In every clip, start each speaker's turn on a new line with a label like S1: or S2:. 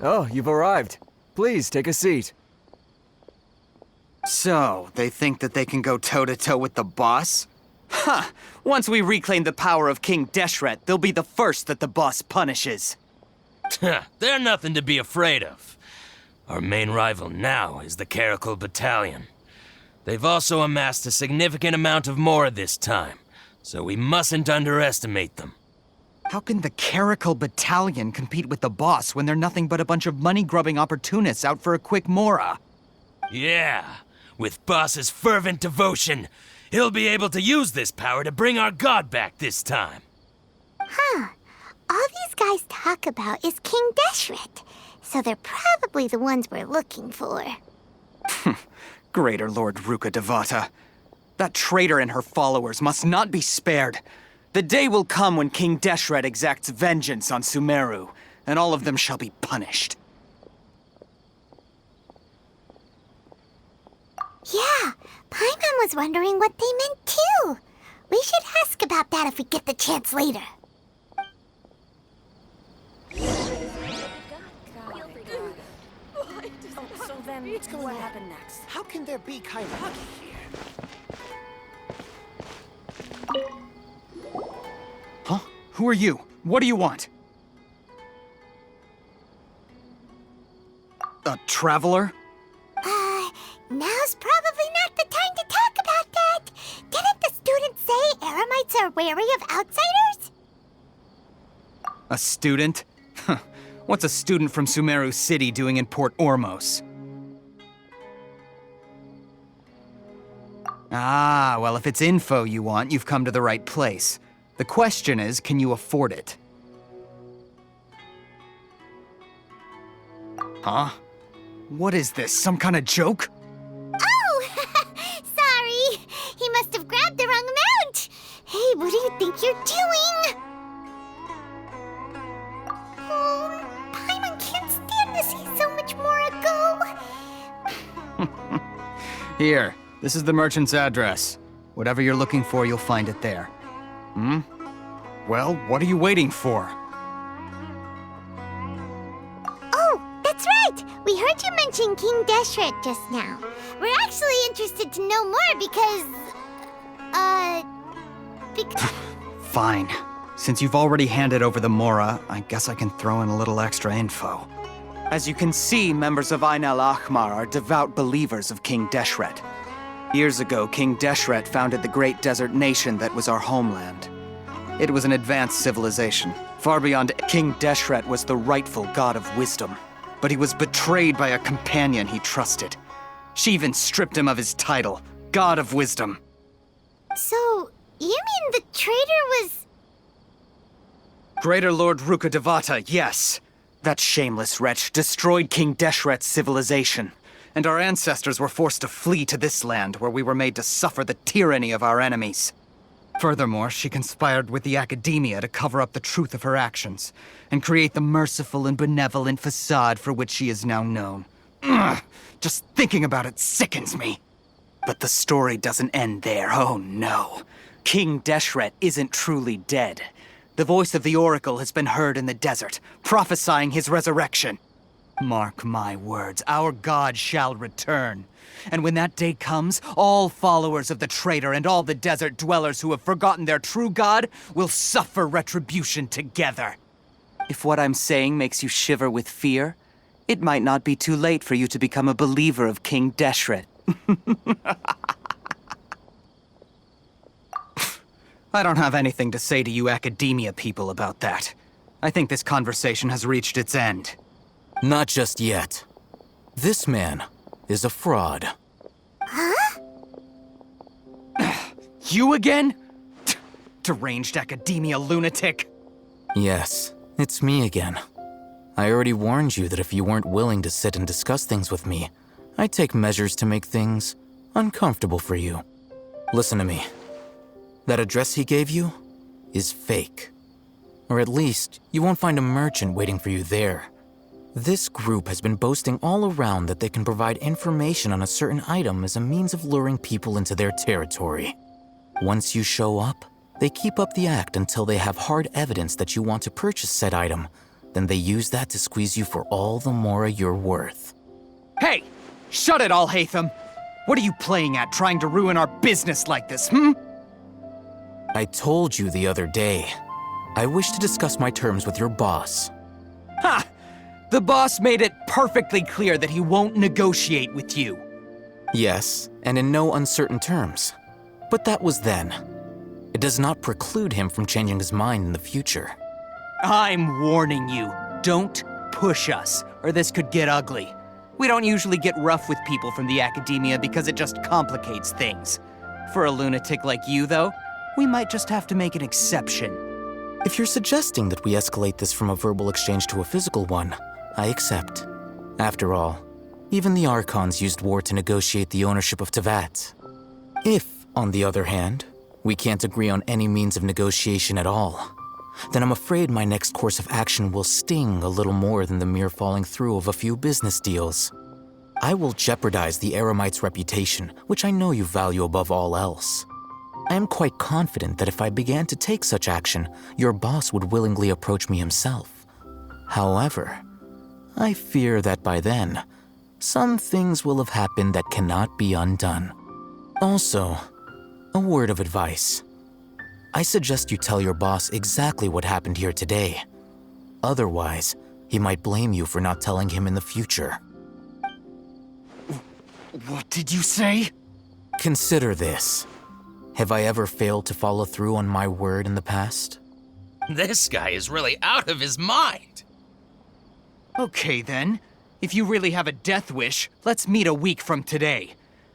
S1: Oh, you've arrived. Please, take a seat.
S2: So, they think that they can go toe-to-toe with the boss? Huh! Once we reclaim the power of King Deshret, they'll be the first that the boss punishes.
S3: They're nothing to be afraid of. Our main rival now is the Caracal Battalion. They've also amassed a significant amount of more this time, so we mustn't underestimate them.
S2: How can the Caracal Battalion compete with the boss when they're nothing but a bunch of money-grubbing opportunists out for a quick mora?
S3: Yeah, with Boss's fervent devotion, he'll be able to use this power to bring our god back this time.
S4: Huh. All these guys talk about is King Deshret, so they're probably the ones we're looking for.
S2: Greater Lord Ruka Devata. That traitor and her followers must not be spared. The day will come when King Deshret exacts vengeance on Sumeru, and all of them shall be punished.
S4: Yeah, Paimon was wondering what they meant too. We should ask about that if we get the chance later.
S5: So then, what's going to happen next?
S6: How can there be Kairagi here?
S2: Huh? Who are you? What do you want? A traveler?
S4: Now's probably not the time to talk about that. Didn't the students say Eremites are wary of outsiders?
S2: A student? Huh. What's a student from Sumeru City doing in Port Ormos? Ah, well, if it's info you want, you've come to the right place. The question is, can you afford it? Huh? What is this, some kind of joke?
S4: Oh, sorry. He must have grabbed the wrong amount. Hey, what do you think you're doing? Oh, Paimon can't stand to see so much more go.
S2: Here, this is the merchant's address. Whatever you're looking for, you'll find it there. Hmm? Well, what are you waiting for?
S4: Oh, that's right. We heard you mention King Deshret just now. We're actually interested to know more because...
S2: Fine. Since you've already handed over the Mora, I guess I can throw in a little extra info. As you can see, members of Ain al-Ahmar are devout believers of King Deshret. Years ago, King Deshret founded the great desert nation that was our homeland. It was an advanced civilization. Far beyond, King Deshret was the rightful god of wisdom. But he was betrayed by a companion he trusted. She even stripped him of his title, God of Wisdom.
S4: So, you mean the traitor was...
S2: Greater Lord Ruka Devata, yes. That shameless wretch destroyed King Deshret's civilization, and our ancestors were forced to flee to this land where we were made to suffer the tyranny of our enemies. Furthermore, she conspired with the academia to cover up the truth of her actions, and create the merciful and benevolent facade for which she is now known. Ugh, just thinking about it sickens me. But the story doesn't end there, oh no. King Deshret isn't truly dead. The voice of the Oracle has been heard in the desert, prophesying his resurrection. Mark my words, our god shall return. And when that day comes, all followers of the traitor and all the desert dwellers who have forgotten their true god will suffer retribution together. If what I'm saying makes you shiver with fear, it might not be too late for you to become a believer of King Deshret. I don't have anything to say to you academia people about that. I think this conversation has reached its end.
S7: Not just yet. This man is a fraud.
S4: Huh?
S2: You again? Deranged academia lunatic.
S7: Yes, it's me again. I already warned you that if you weren't willing to sit and discuss things with me, I'd take measures to make things uncomfortable for you. Listen to me. That address he gave you is fake. Or at least, you won't find a merchant waiting for you there. This group has been boasting all around that they can provide information on a certain item as a means of luring people into their territory. Once you show up, they keep up the act until they have hard evidence that you want to purchase said item, then they use that to squeeze you for all the mora you're worth.
S2: Hey! Shut it, Al-Haytham! What are you playing at, trying to ruin our business like this, hmm?
S7: I told you the other day, I wish to discuss my terms with your boss.
S2: Ha! The boss made it perfectly clear that he won't negotiate with you.
S7: Yes, and in no uncertain terms. But that was then. It does not preclude him from changing his mind in the future.
S2: I'm warning you, don't push us, or this could get ugly. We don't usually get rough with people from the academia because it just complicates things. For a lunatic like you, though, we might just have to make an exception.
S7: If you're suggesting that we escalate this from a verbal exchange to a physical one, I accept. After all, even the Archons used war to negotiate the ownership of Teyvat. If, on the other hand, we can't agree on any means of negotiation at all, then I'm afraid my next course of action will sting a little more than the mere falling through of a few business deals. I will jeopardize the Eremite's reputation, which I know you value above all else. I am quite confident that if I began to take such action, your boss would willingly approach me himself. However, I fear that by then, some things will have happened that cannot be undone. Also, a word of advice. I suggest you tell your boss exactly what happened here today. Otherwise, he might blame you for not telling him in the future.
S2: What did you say?
S7: Consider this. Have I ever failed to follow through on my word in the past?
S3: This guy is really out of his mind.
S2: Okay then. If you really have a death wish, let's meet a week from today.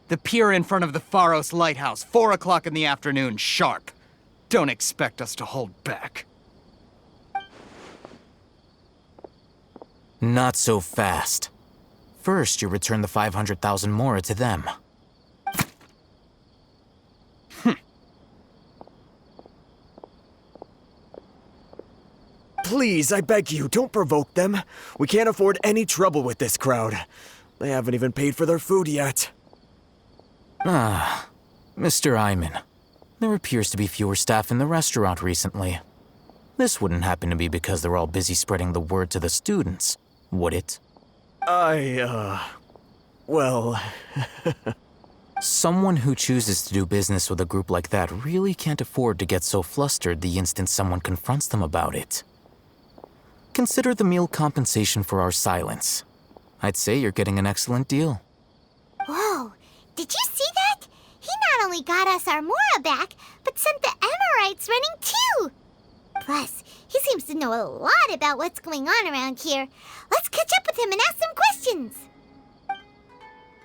S2: The pier in front of the Pharos Lighthouse, 4 o'clock in the afternoon, sharp. Don't expect us to hold back.
S7: Not so fast. First, you return the 500,000 mora to them.
S1: Please, I beg you, don't provoke them. We can't afford any trouble with this crowd. They haven't even paid for their food yet.
S7: Ah, Mr. Iman. There appears to be fewer staff in the restaurant recently. This wouldn't happen to be because they're all busy spreading the word to the students, would it?
S1: Well...
S7: Someone who chooses to do business with a group like that really can't afford to get so flustered the instant someone confronts them about it. Consider the meal compensation for our silence. I'd say you're getting an excellent deal.
S4: Whoa, did you see that? He not only got us our Mora back, but sent the Emirites running too. Plus, he seems to know a lot about what's going on around here. Let's catch up with him and ask some questions.